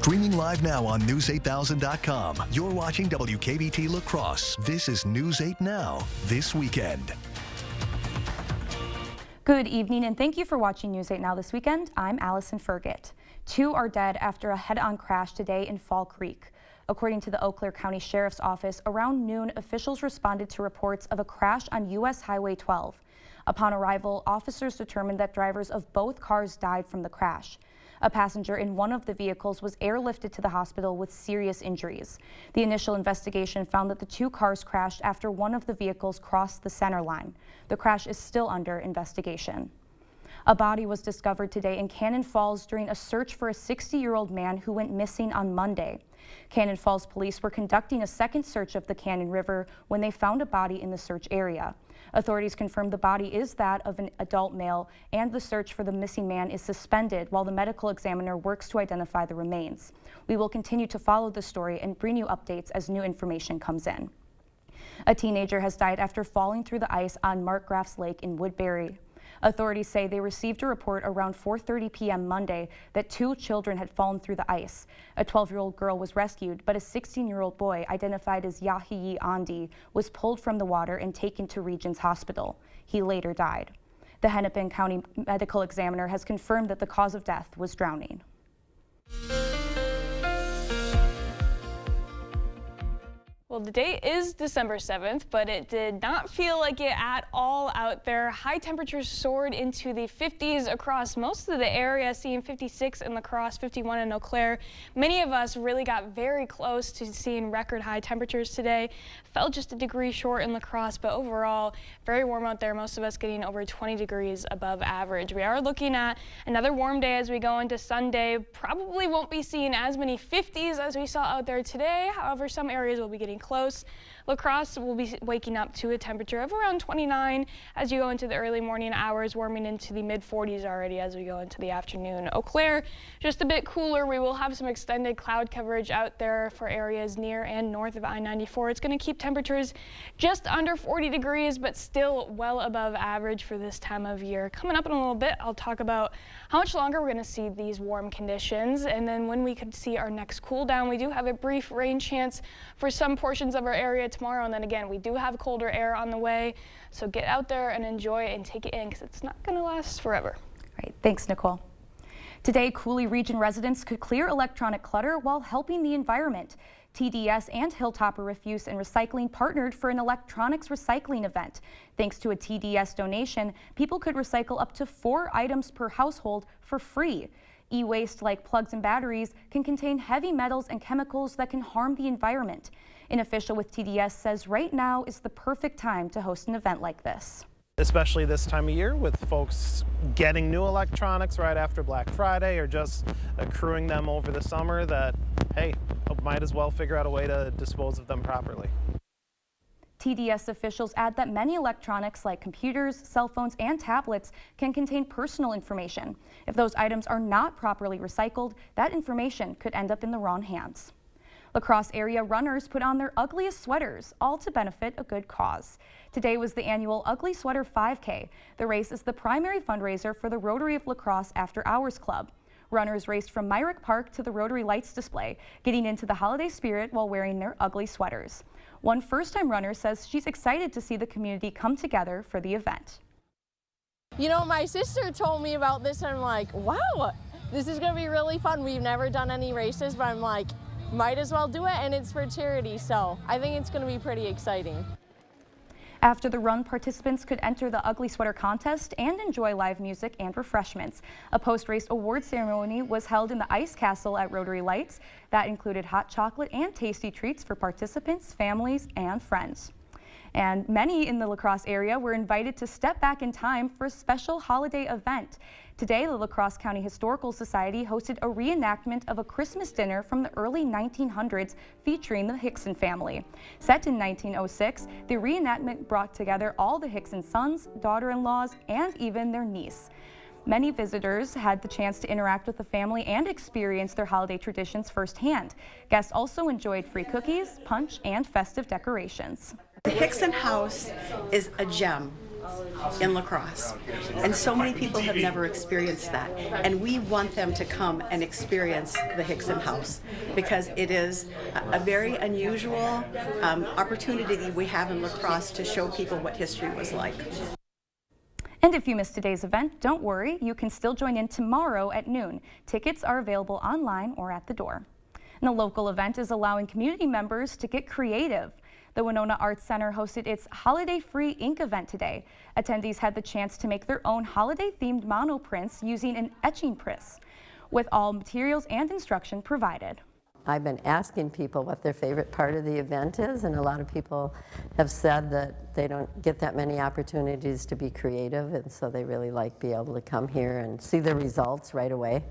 Streaming live now on News8000.com. You're watching WKBT La Crosse. This is News 8 Now, this weekend. Good evening and thank you for watching News 8 Now this weekend. I'm Allison Fergit. 2 are dead after a head-on crash today in Fall Creek. According to the Eau Claire County Sheriff's Office, around noon, officials responded to reports of a crash on U.S. Highway 12. Upon arrival, officers determined that drivers of both cars died from the crash. A passenger in one of the vehicles was airlifted to the hospital with serious injuries. The initial investigation found that the 2 cars crashed after one of the vehicles crossed the center line. The crash is still under investigation. A body was discovered today in Cannon Falls during a search for a 60-year-old man who went missing on Monday. Cannon Falls police were conducting a second search of the Cannon River when they found a body in the search area. Authorities confirmed the body is that of an adult male, and the search for the missing man is suspended while the medical examiner works to identify the remains. We will continue to follow the story and bring you updates as new information comes in. A teenager has died after falling through the ice on Markgraf's Lake in Woodbury. Authorities say they received a report around 4:30 p.m. Monday that 2 children had fallen through the ice. A 12-year-old girl was rescued, but a 16-year-old boy, identified as Yahiyi Andi, was pulled from the water and taken to Regions Hospital. He later died. The Hennepin County Medical Examiner has confirmed that the cause of death was drowning. Well, the date is December 7th, but it did not feel like it at all out there. High temperatures soared into the 50s across most of the area, seeing 56 in La Crosse, 51 in Eau Claire. Many of us really got very close to seeing record high temperatures today. Fell just a degree short in La Crosse, but overall, very warm out there. Most of us getting over 20 degrees above average. We are looking at another warm day as we go into Sunday. Probably won't be seeing as many 50s as we saw out there today. However, some areas will be getting close. La Crosse will be waking up to a temperature of around 29 as you go into the early morning hours, warming into the mid-40s already as we go into the afternoon. Eau Claire, just a bit cooler. We will have some extended cloud coverage out there for areas near and north of I-94. It's going to keep temperatures just under 40 degrees, but still well above average for this time of year. Coming up in a little bit, I'll talk about how much longer we're going to see these warm conditions, and then when we could see our next cool down. We do have a brief rain chance for some portions of our area tomorrow, and then again, we do have colder air on the way, so get out there and enjoy it and take it in because it's not going to last forever. Right. Thanks, Nicole. Today, Coulee Region residents could clear electronic clutter while helping the environment. TDS and Hilltopper Refuse and Recycling partnered for an electronics recycling event. Thanks to a TDS donation, people could recycle up to 4 items per household for free. E-waste like plugs and batteries can contain heavy metals and chemicals that can harm the environment. An official with TDS says right now is the perfect time to host an event like this. Especially this time of year with folks getting new electronics right after Black Friday or just accruing them over the summer, that, hey, might as well figure out a way to dispose of them properly. TDS officials add that many electronics like computers, cell phones, and tablets can contain personal information. If those items are not properly recycled, that information could end up in the wrong hands. La Crosse area runners put on their ugliest sweaters, all to benefit a good cause. Today was the annual Ugly Sweater 5K. The race is the primary fundraiser for the Rotary of La Crosse After Hours Club. Runners raced from Myrick Park to the Rotary Lights display, getting into the holiday spirit while wearing their ugly sweaters. One first-time runner says she's excited to see the community come together for the event. You know, my sister told me about this and I'm like, wow, this is going to be really fun. We've never done any races, but I'm like, might as well do it, and it's for charity, so I think it's going to be pretty exciting. After the run, participants could enter the Ugly Sweater contest and enjoy live music and refreshments. A post-race award ceremony was held in the Ice Castle at Rotary Lights. That included hot chocolate and tasty treats for participants, families, and friends. And many in the La Crosse area were invited to step back in time for a special holiday event. Today, the La Crosse County Historical Society hosted a reenactment of a Christmas dinner from the early 1900s featuring the Hickson family. Set in 1906, the reenactment brought together all the Hickson sons, daughter-in-laws, and even their niece. Many visitors had the chance to interact with the family and experience their holiday traditions firsthand. Guests also enjoyed free cookies, punch, and festive decorations. The Hickson house is a gem in La Crosse. And so many people have never experienced that. And we want them to come and experience the Hickson House because it is a very unusual opportunity we have in La Crosse to show people what history was like. And if you missed today's event, don't worry, you can still join in tomorrow at noon. Tickets are available online or at the door. And the local event is allowing community members to get creative. The Winona Arts Center hosted its Holiday Free Ink event today. Attendees had the chance to make their own holiday-themed monoprints using an etching press, with all materials and instruction provided. I've been asking people what their favorite part of the event is, and a lot of people have said that they don't get that many opportunities to be creative, and so they really like being able to come here and see the results right away.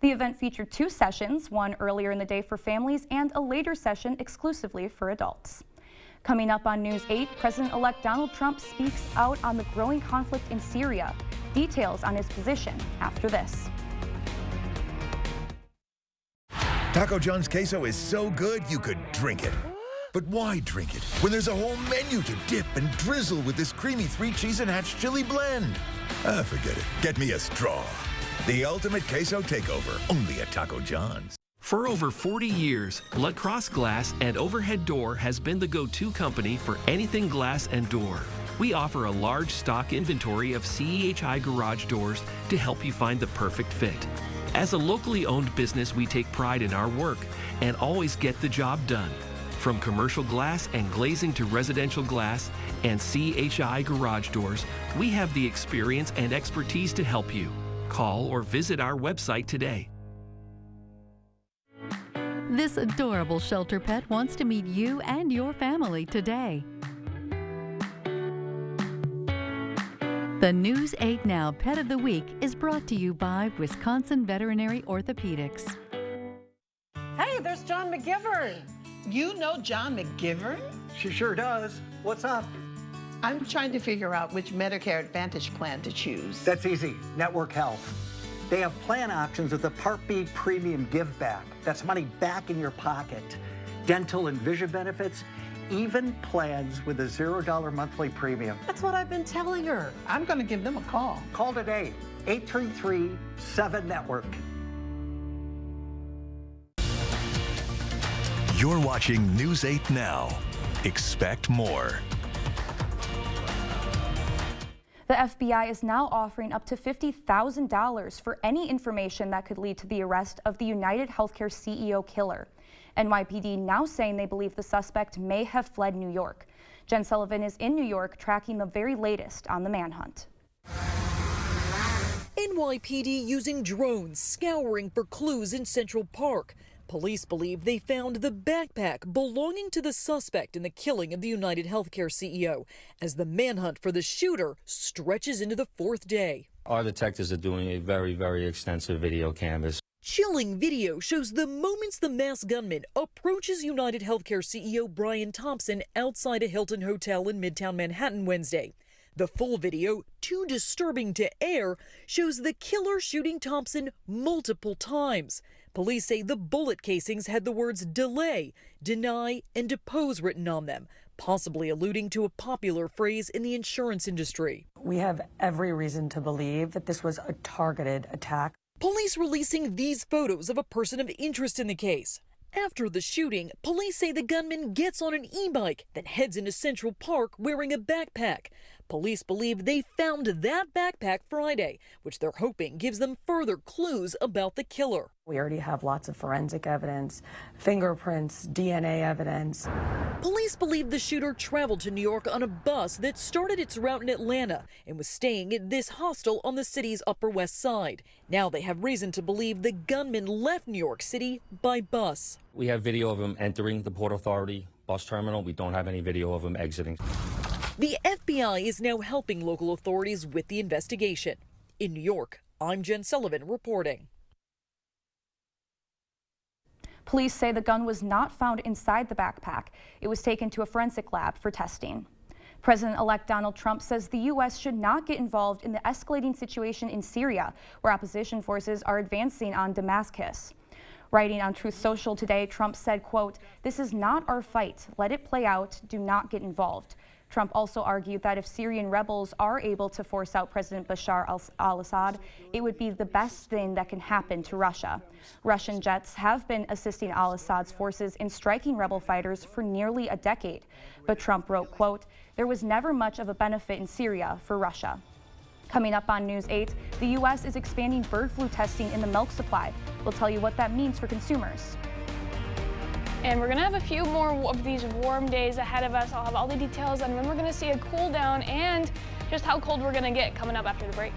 The event featured 2 sessions, one earlier in the day for families and a later session exclusively for adults. Coming up on News 8, President-elect Donald Trump speaks out on the growing conflict in Syria. Details on his position after this. Taco John's queso is so good you could drink it. But why drink it when there's a whole menu to dip and drizzle with this creamy 3-cheese and hatch chili blend? Forget it. Get me a straw. The ultimate queso takeover, only at Taco John's. For over 40 years, La Crosse Glass and Overhead Door has been the go-to company for anything glass and door. We offer a large stock inventory of CEHI garage doors to help you find the perfect fit. As a locally owned business, we take pride in our work and always get the job done. From commercial glass and glazing to residential glass and CHI garage doors, we have the experience and expertise to help you. Call or visit our website today. This adorable shelter pet wants to meet you and your family today. The News 8 Now Pet of the Week is brought to you by Wisconsin Veterinary Orthopedics. Hey, there's John McGivern. You know John McGivern? She sure does. What's up? I'm trying to figure out which Medicare Advantage plan to choose. That's easy. Network Health. They have plan options with the Part B Premium Give Back. That's money back in your pocket. Dental and vision benefits, even plans with a $0 monthly premium. That's what I've been telling her. I'm going to give them a call. Call today, 833-7-NETWORK. You're watching News 8 Now. Expect more. The FBI is now offering up to $50,000 for any information that could lead to the arrest of the United Healthcare CEO killer. NYPD now saying they believe the suspect may have fled New York. Jen Sullivan is in New York tracking the very latest on the manhunt. NYPD using drones scouring for clues in Central Park. Police believe they found the backpack belonging to the suspect in the killing of the United Healthcare CEO as the manhunt for the shooter stretches into the 4th day. Our detectives are doing a very, very extensive video canvass. Chilling video shows the moments the masked gunman approaches United Healthcare CEO Brian Thompson outside a Hilton hotel in Midtown Manhattan Wednesday. The full video, too disturbing to air, shows the killer shooting Thompson multiple times. Police say the bullet casings had the words delay, deny, and depose written on them, possibly alluding to a popular phrase in the insurance industry. We have every reason to believe that this was a targeted attack. Police releasing these photos of a person of interest in the case. After the shooting, police say the gunman gets on an e-bike, then heads into Central Park wearing a backpack. Police believe they found that backpack Friday, which they're hoping gives them further clues about the killer. We already have lots of forensic evidence, fingerprints, DNA evidence. Police believe the shooter traveled to New York on a bus that started its route in Atlanta and was staying at this hostel on the city's Upper West Side. Now they have reason to believe the gunman left New York City by bus. We have video of him entering the Port Authority bus terminal. We don't have any video of him exiting. The FBI is now helping local authorities with the investigation. In New York, I'm Jen Sullivan reporting. Police say the gun was not found inside the backpack. It was taken to a forensic lab for testing. President-elect Donald Trump says the U.S. should not get involved in the escalating situation in Syria, where opposition forces are advancing on Damascus. Writing on Truth Social today, Trump said, quote, "This is not our fight. Let it play out. Do not get involved." Trump also argued that if Syrian rebels are able to force out President Bashar al-Assad, it would be the best thing that can happen to Russia. Russian jets have been assisting al-Assad's forces in striking rebel fighters for nearly a decade. But Trump wrote, quote, "There was never much of a benefit in Syria for Russia." Coming up on News 8, the U.S. is expanding bird flu testing in the milk supply. We'll tell you what that means for consumers. And we're going to have a few more of these warm days ahead of us. I'll have all the details on when we're going to see a cool down and just how cold we're going to get coming up after the break.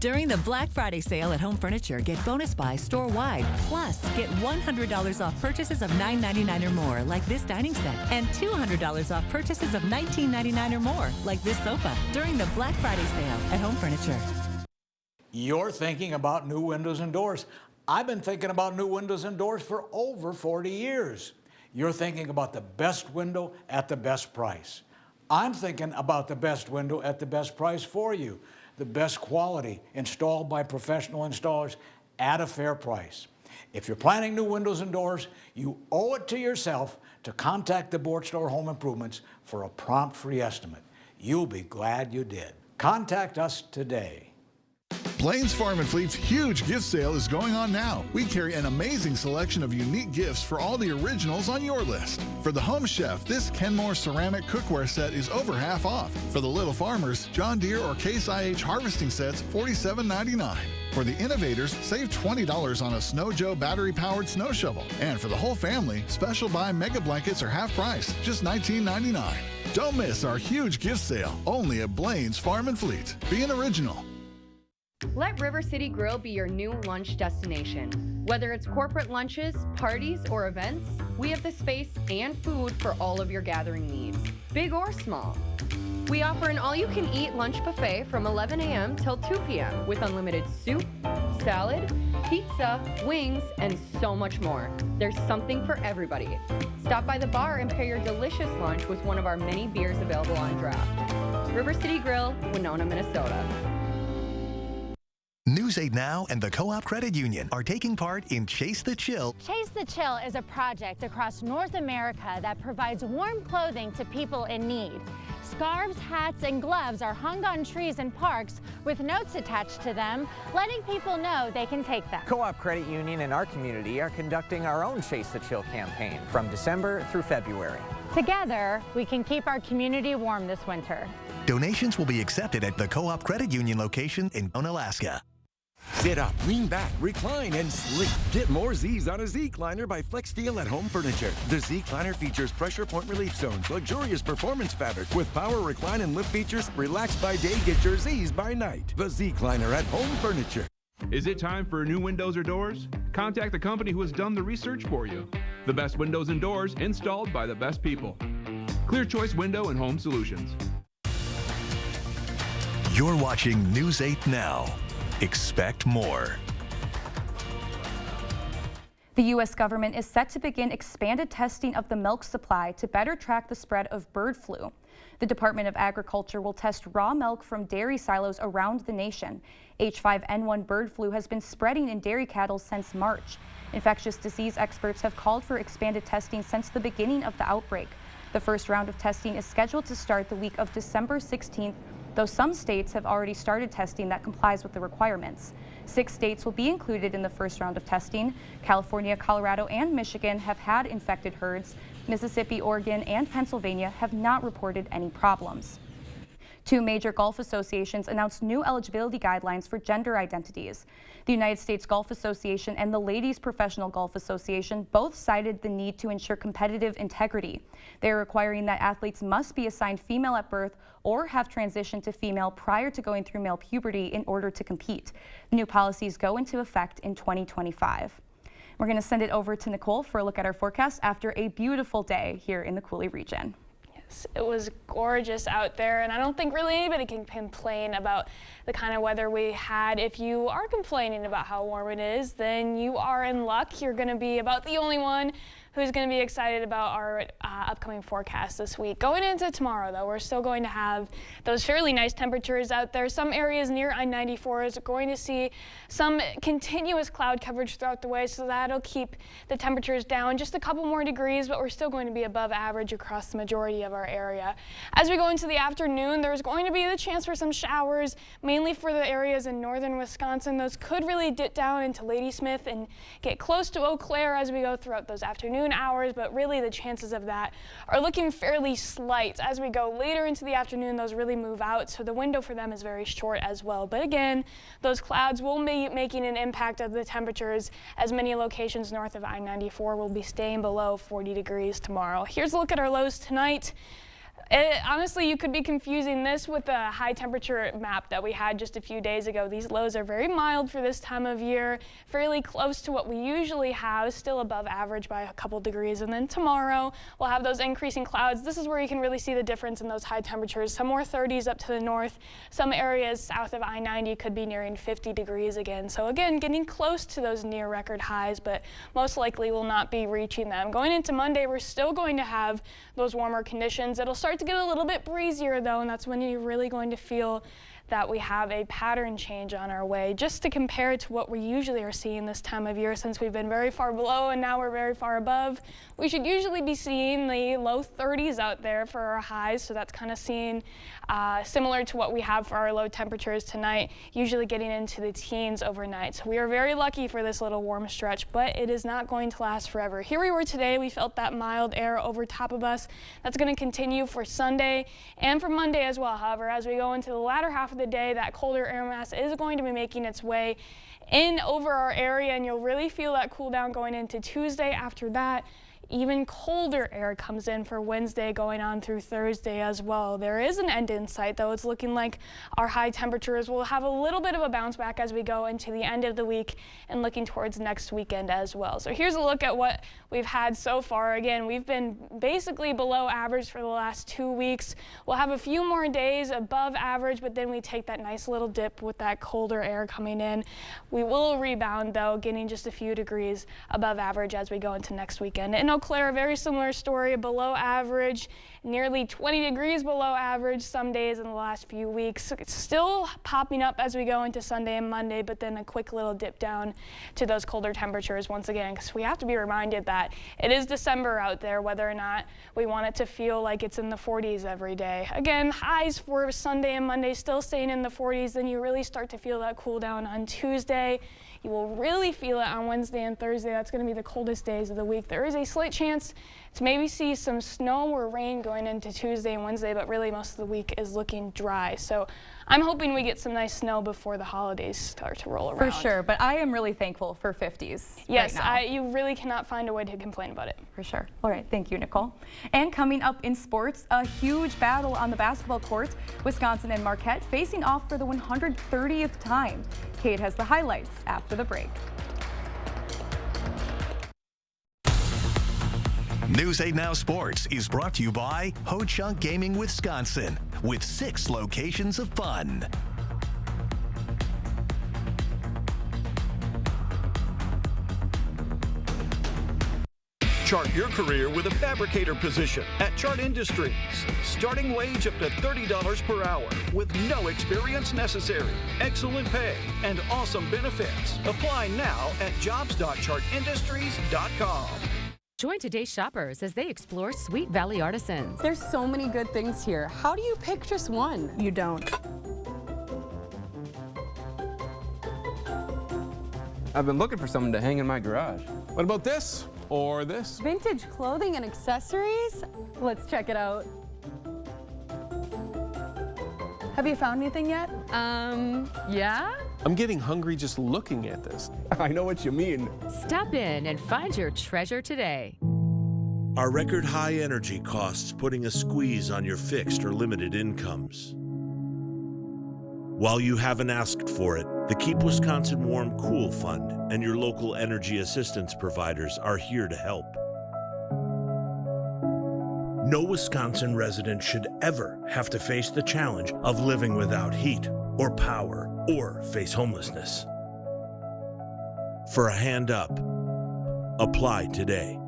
During the Black Friday sale at Home Furniture, get bonus buys store-wide. Plus, get $100 off purchases of $9.99 or more, like this dining set, and $200 off purchases of $19.99 or more, like this sofa, during the Black Friday sale at Home Furniture. You're thinking about new windows and doors. I've been thinking about new windows and doors for over 40 years. You're thinking about the best window at the best price. I'm thinking about the best window at the best price for you. The best quality, installed by professional installers at a fair price. If you're planning new windows and doors, you owe it to yourself to contact the Board Store Home Improvements for a prompt free estimate. You'll be glad you did. Contact us today. Blain's Farm and Fleet's huge gift sale is going on now. We carry an amazing selection of unique gifts for all the originals on your list. For the home chef, this Kenmore ceramic cookware set is over half off. For the little farmers, John Deere or Case IH harvesting sets, $47.99. For the innovators, save $20 on a Snow Joe battery-powered snow shovel. And for the whole family, special buy mega blankets are half price, just $19.99. Don't miss our huge gift sale, only at Blain's Farm and Fleet. Be an original. Let River City Grill be your new lunch destination. Whether it's corporate lunches, parties, or events, we have the space and food for all of your gathering needs, big or small. We offer an all-you-can-eat lunch buffet from 11 a.m. till 2 p.m. with unlimited soup, salad, pizza, wings, and so much more. There's something for everybody. Stop by the bar and pair your delicious lunch with one of our many beers available on draft. River City Grill, Winona, Minnesota. News 8 Now and the Co-op Credit Union are taking part in Chase the Chill. Chase the Chill is a project across North America that provides warm clothing to people in need. Scarves, hats, and gloves are hung on trees in parks with notes attached to them, letting people know they can take them. Co-op Credit Union and our community are conducting our own Chase the Chill campaign from December through February. Together, we can keep our community warm this winter. Donations will be accepted at the Co-op Credit Union location in Alaska. Sit up, lean back, recline, and sleep. Get more Z's on a Z-Cliner by FlexSteel at Home Furniture. The Z-Cliner features pressure point relief zones, luxurious performance fabric with power recline and lift features. Relax by day, get your Z's by night. The Z-Cliner at Home Furniture. Is it time for new windows or doors? Contact the company who has done the research for you. The best windows and doors installed by the best people. Clear Choice Window and Home Solutions. You're watching News 8 Now. Expect more. The U.S. government is set to begin expanded testing of the milk supply to better track the spread of bird flu. The Department of Agriculture will test raw milk from dairy silos around the nation. H5N1 bird flu has been spreading in dairy cattle since March. Infectious disease experts have called for expanded testing since the beginning of the outbreak. The first round of testing is scheduled to start the week of December 16th, though some states have already started testing that complies with the requirements. 6 states will be included in the first round of testing. California, Colorado, and Michigan have had infected herds. Mississippi, Oregon, and Pennsylvania have not reported any problems. 2 major golf associations announced new eligibility guidelines for gender identities. The United States Golf Association and the Ladies Professional Golf Association both cited the need to ensure competitive integrity. They are requiring that athletes must be assigned female at birth or have transitioned to female prior to going through male puberty in order to compete. The new policies go into effect in 2025. We're going to send it over to Nicole for a look at our forecast after a beautiful day here in the Coulee region. It was gorgeous out there, and I don't think really anybody can complain about the kind of weather we had. If you are complaining about how warm it is, then you are in luck. You're going to be about the only one. who's going to be excited about our upcoming forecast this week. Going into tomorrow, though, we're still going to have those fairly nice temperatures out there. Some areas near I-94 is going to see some continuous cloud coverage throughout the way, so that'll keep the temperatures down just a couple more degrees, but we're still going to be above average across the majority of our area. As we go into the afternoon, there's going to be the chance for some showers, mainly for the areas in northern Wisconsin. Those could really dip down into Ladysmith and get close to Eau Claire as we go throughout those afternoon hours, but really the chances of that are looking fairly slight. As we go later into the afternoon, those really move out, so the window for them is very short as well. But again, those clouds will be making an impact of the temperatures, as many locations north of I-94 will be staying below 40 degrees tomorrow. Here's a look at our lows tonight. Honestly, you could be confusing this with the high temperature map that we had just a few days ago. These lows are very mild for this time of year, fairly close to what we usually have, still above average by a couple degrees. And then tomorrow, we'll have those increasing clouds. This is where you can really see the difference in those high temperatures. Some more 30s up to the north. Some areas south of I-90 could be nearing 50 degrees again. So again, getting close to those near record highs, but most likely will not be reaching them. Going into Monday, we're still going to have those warmer conditions. It'll start to get a little bit breezier though, and that's when you're really going to feel that we have a pattern change on our way. Just to compare it to what we usually are seeing this time of year, since we've been very far below and now we're very far above, we should usually be seeing the low 30s out there for our highs, so that's kind of seeing similar to what we have for our low temperatures tonight, usually getting into the teens overnight. So we are very lucky for this little warm stretch, but it is not going to last forever. Here we were today, we felt that mild air over top of us. That's going to continue for Sunday and for Monday as well. However, as we go into the latter half of the day, that colder air mass is going to be making its way in over our area, and you'll really feel that cool down going into Tuesday. After that, even colder air comes in for Wednesday going on through Thursday as well. There is an end in sight, though. It's looking like our high temperatures will have a little bit of a bounce back as we go into the end of the week and looking towards next weekend as well. So here's a look at what we've had so far. Again, we've been basically below average for the last 2 weeks. We'll have a few more days above average, but then we take that nice little dip with that colder air coming in. We will rebound, though, getting just a few degrees above average as we go into next weekend. In Eau Claire, a very similar story, below average, nearly 20 degrees below average some days in the last few weeks. It's still popping up as we go into Sunday and Monday, but then a quick little dip down to those colder temperatures once again, because we have to be reminded that it is December out there, whether or not we want it to feel like it's in the 40s every day. Again, highs for Sunday and Monday still staying in the 40s, then you really start to feel that cool down on Tuesday. You will really feel it on Wednesday and Thursday. That's going to be the coldest days of the week. There is a slight chance to maybe see some snow or rain going into Tuesday and Wednesday, but really most of the week is looking dry. So I'm hoping we get some nice snow before the holidays start to roll around. For sure, but I am really thankful for 50s. Yes, right now. you really cannot find a way to complain about it. For sure. All right, thank you, Nicole. And coming up in sports, a huge battle on the basketball court. Wisconsin and Marquette facing off for the 130th time. Kate has the highlights after the break. News 8 Now Sports is brought to you by Ho Chunk Gaming Wisconsin, with 6 locations of fun. Chart your career with a fabricator position at Chart Industries. Starting wage up to $30 per hour with no experience necessary. Excellent pay and awesome benefits. Apply now at jobs.chartindustries.com. Join today's shoppers as they explore Sweet Valley Artisans. There's so many good things here. How do you pick just one? You don't. I've been looking for something to hang in my garage. What about this? Or this? Vintage clothing and accessories? Let's check it out. Have you found anything yet? Yeah? I'm getting hungry just looking at this. I know what you mean. Stop in and find your treasure today. Are record high energy costs putting a squeeze on your fixed or limited incomes? While you haven't asked for it, the Keep Wisconsin Warm Cool Fund and your local energy assistance providers are here to help. No Wisconsin resident should ever have to face the challenge of living without heat or power or face homelessness. For a hand up, apply today.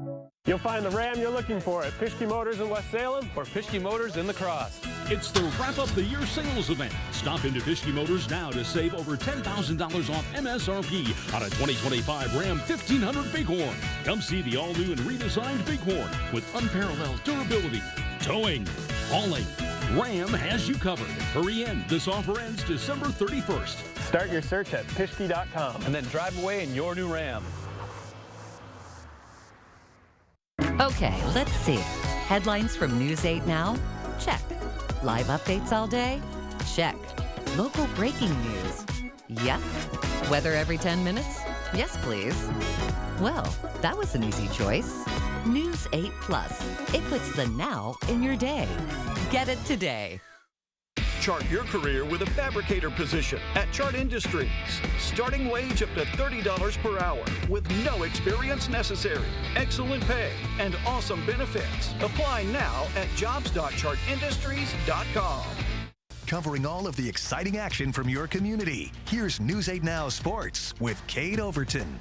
You'll find the Ram you're looking for at Pischke Motors in West Salem or Pischke Motors in La Crosse. It's the Wrap Up the Year sales event. Stop into Pischke Motors now to save over $10,000 off MSRP on a 2025 Ram 1500 Bighorn. Come see the all-new and redesigned Bighorn with unparalleled durability, towing, hauling. Ram has you covered. Hurry in. This offer ends December 31st. Start your search at Pischke.com and then drive away in your new Ram. Okay, let's see. Headlines from News 8 Now? Check. Live updates all day? Check. Local breaking news? Yep. Weather every 10 minutes? Yes, please. Well, that was an easy choice. News 8 Plus. It puts the now in your day. Get it today. Chart your career with a fabricator position at Chart Industries. Starting wage up to $30 per hour with no experience necessary. Excellent pay and awesome benefits. Apply now at jobs.chartindustries.com. Covering all of the exciting action from your community, here's News 8 Now Sports with Kate Overton.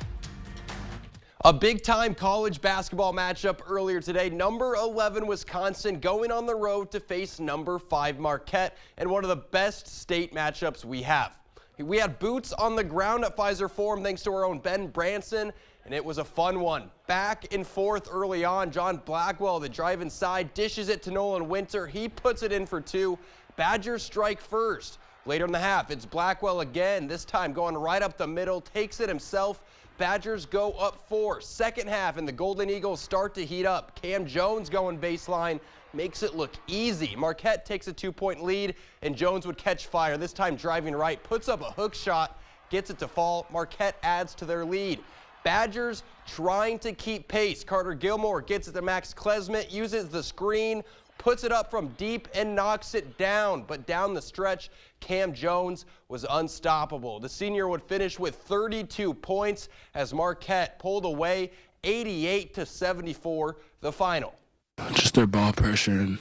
A big-time college basketball matchup earlier today. Number 11 Wisconsin going on the road to face number 5 Marquette, and one of the best state matchups we have. We had boots on the ground at Pfizer Forum thanks to our own Ben Branson, and it was a fun one. Back and forth early on. John Blackwell, the drive inside, dishes it to Nolan Winter. He puts it in for 2. Badgers strike first. Later in the half, it's Blackwell again, this time going right up the middle, takes it himself. Badgers go up 4. Second half, and the Golden Eagles start to heat up. Cam Jones going baseline, makes it look easy. Marquette takes a 2-point lead, and Jones would catch fire, this time driving right, puts up a hook shot, gets it to fall. Marquette adds to their lead. Badgers trying to keep pace. Carter Gilmore gets it to Max Klesmit, uses the screen, puts it up from deep and knocks it down. But down the stretch, Cam Jones was unstoppable. The senior would finish with 32 points as Marquette pulled away 88-74, the final. Just their ball pressure and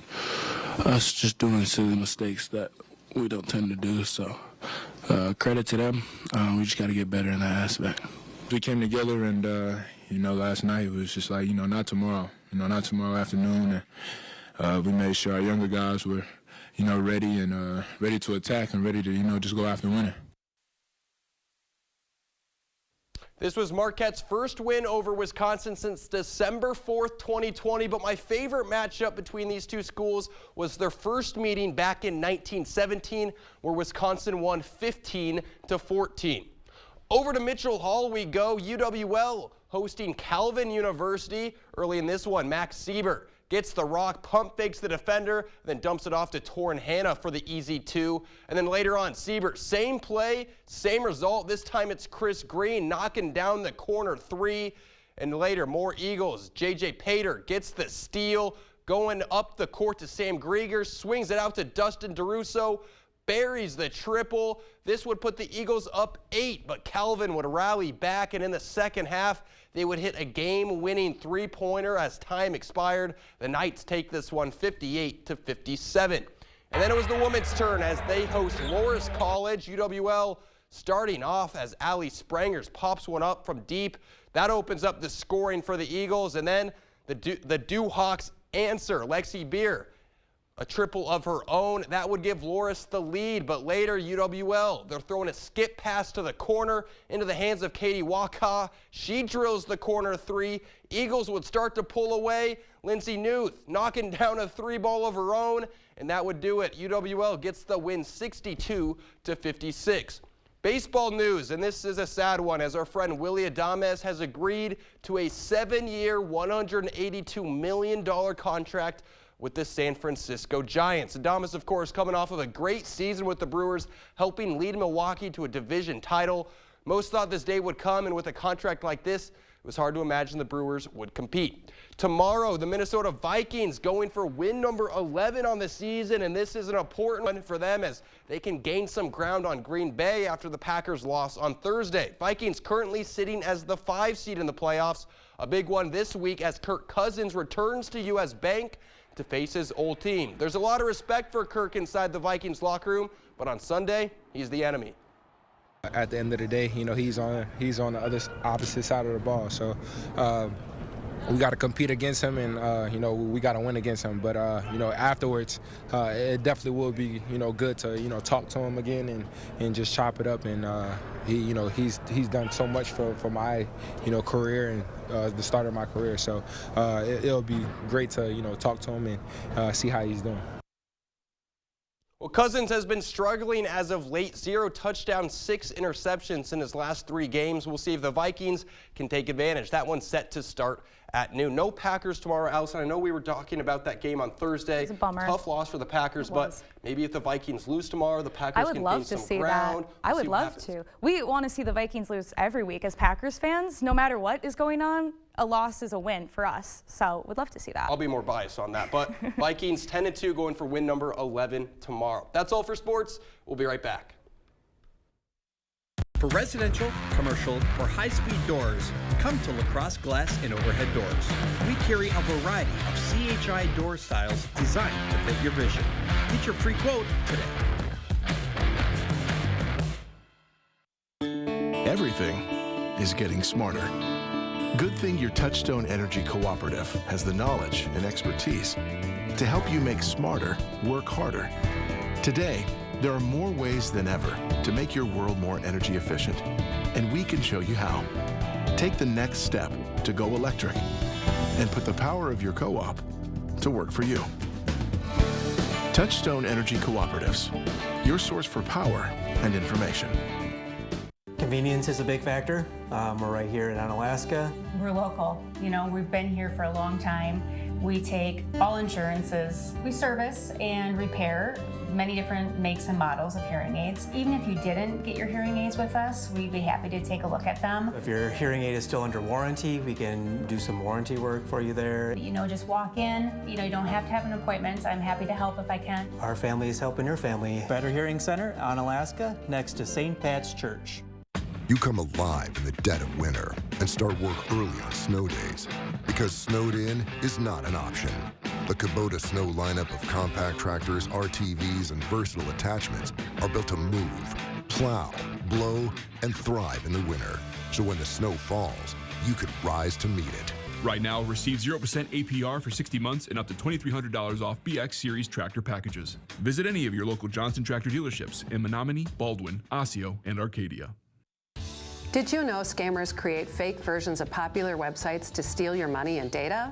us just doing silly mistakes that we don't tend to do. So credit to them. We just got to get better in that aspect. We came together and, last night it was just like, not tomorrow. Not tomorrow afternoon. And we made sure our younger guys were, ready and ready to attack and ready to, just go after winning. This was Marquette's first win over Wisconsin since December 4th, 2020. But my favorite matchup between these two schools was their first meeting back in 1917, where Wisconsin won 15-14. Over to Mitchell Hall we go. UWL hosting Calvin University. Early in this one, Max Siebert gets the rock, pump fakes the defender, then dumps it off to Torrin Hanna for the easy 2. And then later on, Siebert, same play, same result. This time it's Chris Green knocking down the corner 3. And later, more Eagles. J.J. Pater gets the steal, going up the court to Sam Grieger, swings it out to Dustin DeRusso, buries the triple. This would put the Eagles up 8, but Calvin would rally back, and in the second half, they would hit a game-winning 3-pointer as time expired. The Knights take this one 58-57. And then it was the women's turn as they host Loras College. UWL starting off as Allie Sprangers pops one up from deep. That opens up the scoring for the Eagles, and then the Dewhawks answer. Lexi Beer, a triple of her own. That would give Loras the lead, but later UWL, they're throwing a skip pass to the corner into the hands of Katie Waka. She drills the corner 3. Eagles would start to pull away. Lindsay Newth knocking down a 3-ball of her own, and that would do it. UWL gets the win 62-56. Baseball news, and this is a sad one, as our friend Willie Adames has agreed to a 7-year, $182 million contract with the San Francisco Giants. Adames, of course, coming off of a great season with the Brewers, helping lead Milwaukee to a division title. Most thought this day would come, and with a contract like this, it was hard to imagine the Brewers would compete. Tomorrow, the Minnesota Vikings going for win number 11 on the season, and this is an important one for them as they can gain some ground on Green Bay after the Packers' loss on Thursday. Vikings currently sitting as the 5 seed in the playoffs. A big one this week as Kirk Cousins returns to U.S. Bank to face his old team. There's a lot of respect for Kirk inside the Vikings locker room, but on Sunday, he's the enemy. At the end of the day, he's on the opposite side of the ball. So, we got to compete against him, and you know, we got to win against him. But you know, afterwards, it definitely will be, you know, good to, you know, talk to him again and just chop it up. And he, you know, he's done so much for my, you know, career and the start of my career. So it'll be great to, you know, talk to him and see how he's doing. Well, Cousins has been struggling as of late. 0 touchdowns, 6 interceptions in his last 3 games. We'll see if the Vikings can take advantage. That one's set to start at noon. No Packers tomorrow, Allison. I know we were talking about that game on Thursday. It's a bummer. Tough loss for the Packers, but maybe if the Vikings lose tomorrow, the Packers can gain some ground. I would love to. We want to see the Vikings lose every week as Packers fans. No matter what is going on, a loss is a win for us. So we'd love to see that. I'll be more biased on that. But Vikings 10-2 going for win number 11 tomorrow. That's all for sports. We'll be right back. For residential, commercial, or high-speed doors, come to LaCrosse Glass and Overhead Doors. We carry a variety of CHI door styles designed to fit your vision. Get your free quote today. Everything is getting smarter. Good thing your Touchstone Energy Cooperative has the knowledge and expertise to help you make smarter work harder. Today, there are more ways than ever to make your world more energy efficient, and we can show you how. Take the next step to go electric and put the power of your co-op to work for you. Touchstone Energy Cooperatives, your source for power and information. Convenience is a big factor. We're right here in Onalaska. We're local. You know, we've been here for a long time. We take all insurances. We service and repair many different makes and models of hearing aids. Even if you didn't get your hearing aids with us, we'd be happy to take a look at them. If your hearing aid is still under warranty, we can do some warranty work for you there. You know, just walk in. You know, you don't have to have an appointment. I'm happy to help if I can. Our family is helping your family. Better Hearing Center, Onalaska, next to St. Pat's Church. You come alive in the dead of winter and start work early on snow days, because snowed in is not an option. The Kubota Snow lineup of compact tractors, RTVs, and versatile attachments are built to move, plow, blow, and thrive in the winter. So when the snow falls, you can rise to meet it. Right now, receive 0% APR for 60 months and up to $2,300 off BX Series tractor packages. Visit any of your local Johnson Tractor dealerships in Menominee, Baldwin, Osseo, and Arcadia. Did you know scammers create fake versions of popular websites to steal your money and data?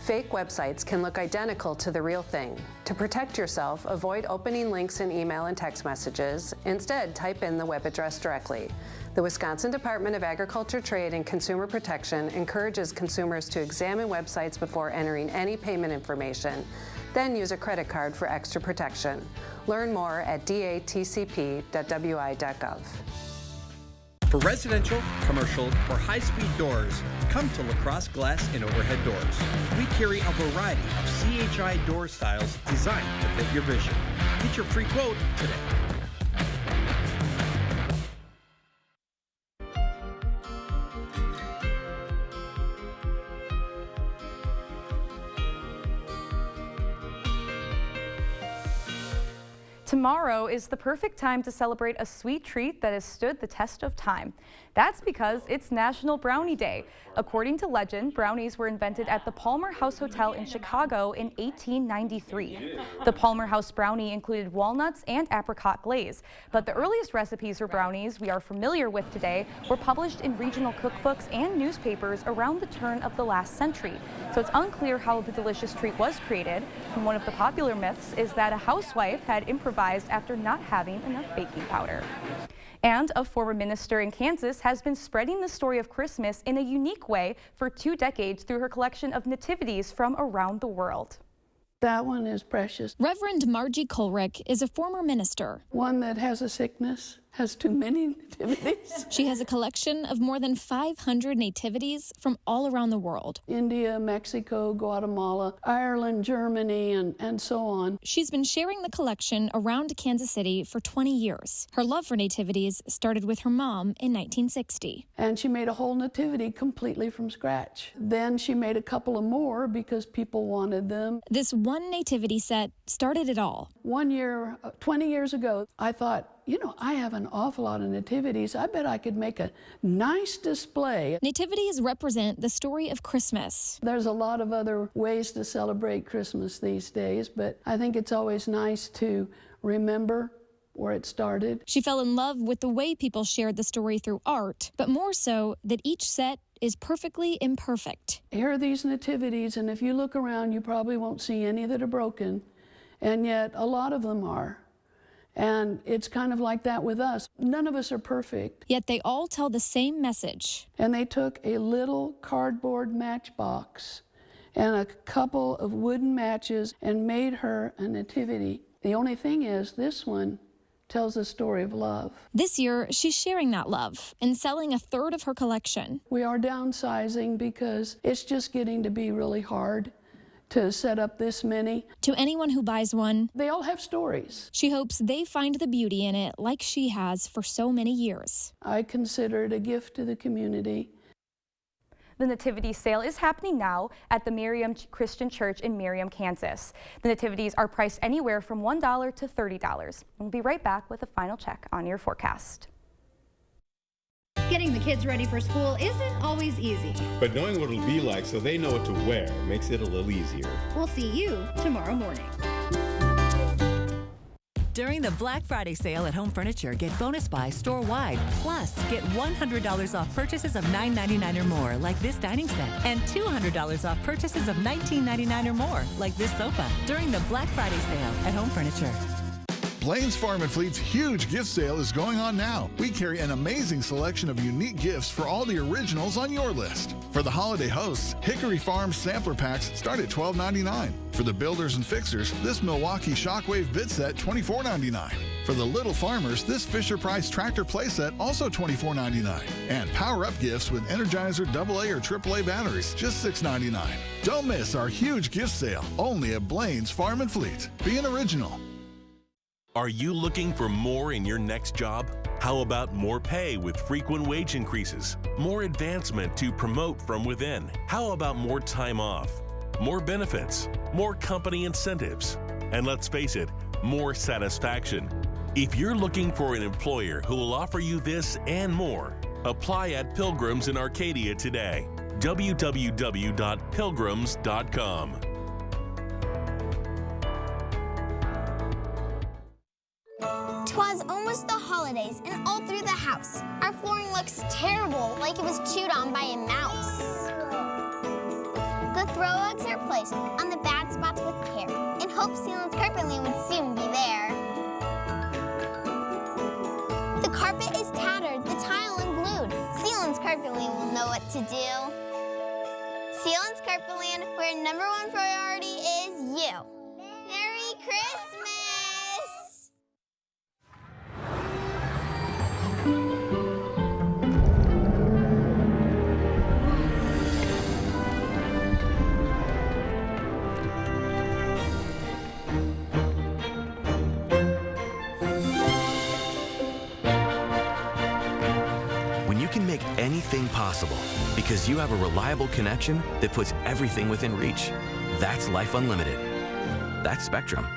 Fake websites can look identical to the real thing. To protect yourself, avoid opening links in email and text messages. Instead, type in the web address directly. The Wisconsin Department of Agriculture, Trade, and Consumer Protection encourages consumers to examine websites before entering any payment information. Then use a credit card for extra protection. Learn more at datcp.wi.gov. For residential, commercial, or high-speed doors, come to LaCrosse Glass and Overhead Doors. We carry a variety of CHI door styles designed to fit your vision. Get your free quote today. Tomorrow is the perfect time to celebrate a sweet treat that has stood the test of time. That's because it's National Brownie Day. According to legend, brownies were invented at the Palmer House Hotel in Chicago in 1893. The Palmer House brownie included walnuts and apricot glaze, but the earliest recipes for brownies we are familiar with today were published in regional cookbooks and newspapers around the turn of the last century. So it's unclear how the delicious treat was created. And one of the popular myths is that a housewife had improvised after not having enough baking powder. And a former minister in Kansas has been spreading the story of Christmas in a unique way for 2 decades through her collection of nativities from around the world. That one is precious. Reverend Margie Colrick is a former minister. One that has a sickness has too many nativities. She has a collection of more than 500 nativities from all around the world. India, Mexico, Guatemala, Ireland, Germany, and so on. She's been sharing the collection around Kansas City for 20 years. Her love for nativities started with her mom in 1960. And she made a whole nativity completely from scratch. Then she made a couple of more because people wanted them. This one nativity set started it all. 1 year, 20 years ago, I thought, you know, I have an awful lot of nativities. I bet I could make a nice display. Nativities represent the story of Christmas. There's a lot of other ways to celebrate Christmas these days, but I think it's always nice to remember where it started. She fell in love with the way people shared the story through art, but more so that each set is perfectly imperfect. Here are these nativities, and if you look around, you probably won't see any that are broken, and yet a lot of them are. And it's kind of like that with us. None of us are perfect. Yet they all tell the same message. And they took a little cardboard matchbox and a couple of wooden matches and made her a nativity. The only thing is, this one tells a story of love. This year, she's sharing that love and selling a third of her collection. We are downsizing because it's just getting to be really hard to set up this many. To anyone who buys one, they all have stories. She hopes they find the beauty in it like she has for so many years. I consider it a gift to the community. The Nativity sale is happening now at the Miriam Christian Church in Miriam, Kansas. The nativities are priced anywhere from $1 to $30. We'll be right back with a final check on your forecast. Getting the kids ready for school isn't always easy. But knowing what it'll be like so they know what to wear makes it a little easier. We'll see you tomorrow morning. During the Black Friday sale at Home Furniture, get bonus buy store-wide. Plus, get $100 off purchases of $9.99 or more, like this dining set, and $200 off purchases of $19.99 or more, like this sofa. During the Black Friday sale at Home Furniture. Blain's Farm and Fleet's huge gift sale is going on now. We carry an amazing selection of unique gifts for all the originals on your list. For the holiday hosts, Hickory Farm sampler packs start at $12.99. For the builders and fixers, this Milwaukee Shockwave bid set $24.99. For the little farmers, this Fisher-Price tractor playset also $24.99. And power-up gifts with Energizer AA or AAA batteries, just $6.99. Don't miss our huge gift sale, only at Blain's Farm and Fleet. Be an original. Are you looking for more in your next job? How about more pay with frequent wage increases? More advancement to promote from within? How about more time off? More benefits? More company incentives? And let's face it, more satisfaction. If you're looking for an employer who will offer you this and more, apply at Pilgrims in Arcadia today. www.pilgrims.com. 'Twas almost the holidays, and all through the house, our flooring looks terrible, like it was chewed on by a mouse. The throw rugs are placed on the bad spots with care, and hope Sealand's Carpetland would soon be there. The carpet is tattered, the tile unglued. Sealand's Carpetland will know what to do. Sealand's Carpetland, where #1 priority is you. Merry Christmas! Make anything possible because you have a reliable connection that puts everything within reach. That's Life Unlimited. That's Spectrum.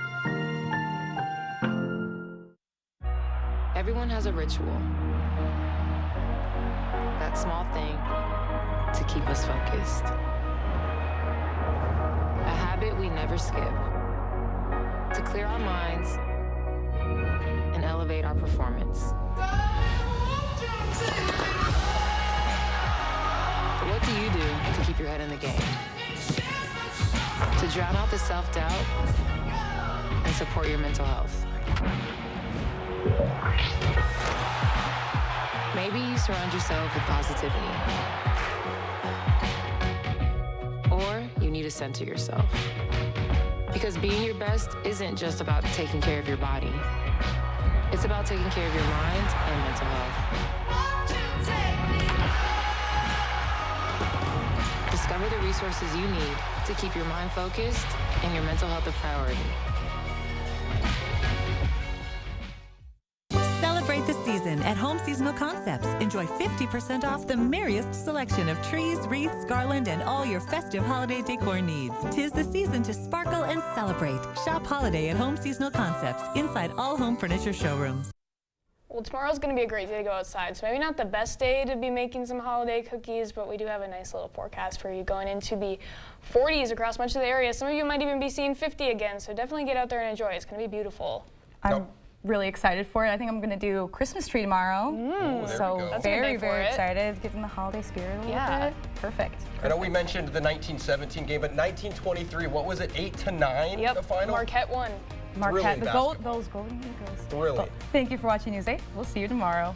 Everyone has a ritual. That small thing to keep us focused. A habit we never skip. To clear our minds and elevate our performance. But what do you do to keep your head in the game? To drown out the self-doubt and support your mental health. Maybe you surround yourself with positivity. Or you need to center yourself. Because being your best isn't just about taking care of your body. It's about taking care of your mind and mental health. Discover the resources you need to keep your mind focused and your mental health a priority. Celebrate the season at Home Seasonal Concepts. Enjoy 50% off the merriest selection of trees, wreaths, garland, and all your festive holiday decor needs. 'Tis the season to sparkle and celebrate. Shop holiday at Home Seasonal Concepts inside all home furniture showrooms. Well, tomorrow's going to be a great day to go outside, so maybe not the best day to be making some holiday cookies, but we do have a nice little forecast for you going into the 40s across much of the area. Some of you might even be seeing 50 again, so definitely get out there and enjoy. It's going to be beautiful. I'm really excited for it. I think I'm going to do Christmas tree tomorrow. So very, very excited. Get in the holiday spirit a little bit. Perfect. I know we mentioned the 1917 game, but 1923, what was it, 8-9 the final? Marquette won. Marquette, those Golden Eagles. Thrilling. Thank you for watching News 8. We'll see you tomorrow.